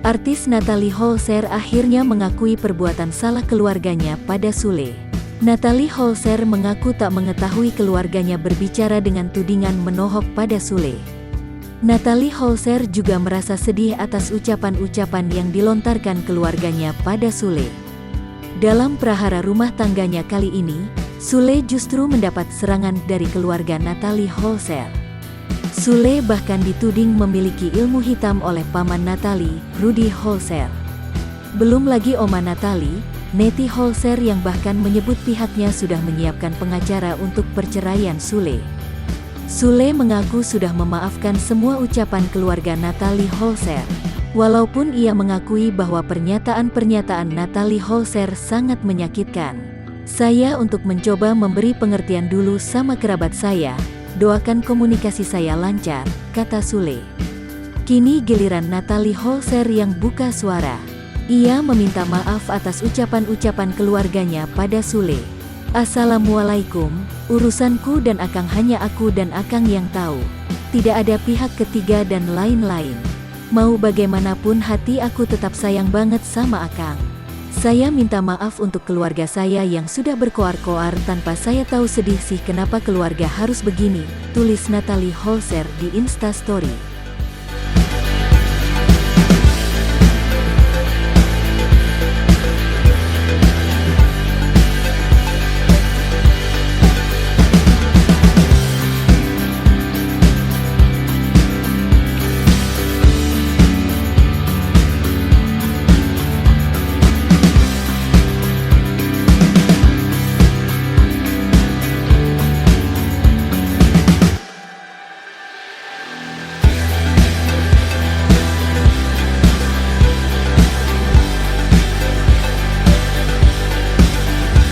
Artis Natalie Holzer akhirnya mengakui perbuatan salah keluarganya pada Sule. Natalie Holzer mengaku tak mengetahui keluarganya berbicara dengan tudingan menohok pada Sule. Natalie Holzer juga merasa sedih atas ucapan-ucapan yang dilontarkan keluarganya pada Sule. Dalam prahara rumah tangganya kali ini, Sule justru mendapat serangan dari keluarga Natalie Holzer. Sule bahkan dituding memiliki ilmu hitam oleh paman Natalie, Rudy Holzer. Belum lagi oma Natalie, Nettie Holzer, yang bahkan menyebut pihaknya sudah menyiapkan pengacara untuk perceraian Sule. Sule mengaku sudah memaafkan semua ucapan keluarga Natalie Holzer. Walaupun ia mengakui bahwa pernyataan-pernyataan Natalie Holzer sangat menyakitkan. "Saya untuk mencoba memberi pengertian dulu sama kerabat saya, doakan komunikasi saya lancar," kata Sule. Kini giliran Natalie Holzer yang buka suara. Ia meminta maaf atas ucapan-ucapan keluarganya pada Sule. "Assalamualaikum, urusanku dan Akang hanya aku dan Akang yang tahu. Tidak ada pihak ketiga dan lain-lain. Mau bagaimanapun hati aku tetap sayang banget sama Akang. Saya minta maaf untuk keluarga saya yang sudah berkoar-koar tanpa saya tahu sedih sih kenapa keluarga harus begini," tulis Natalie Holzer di Instastory.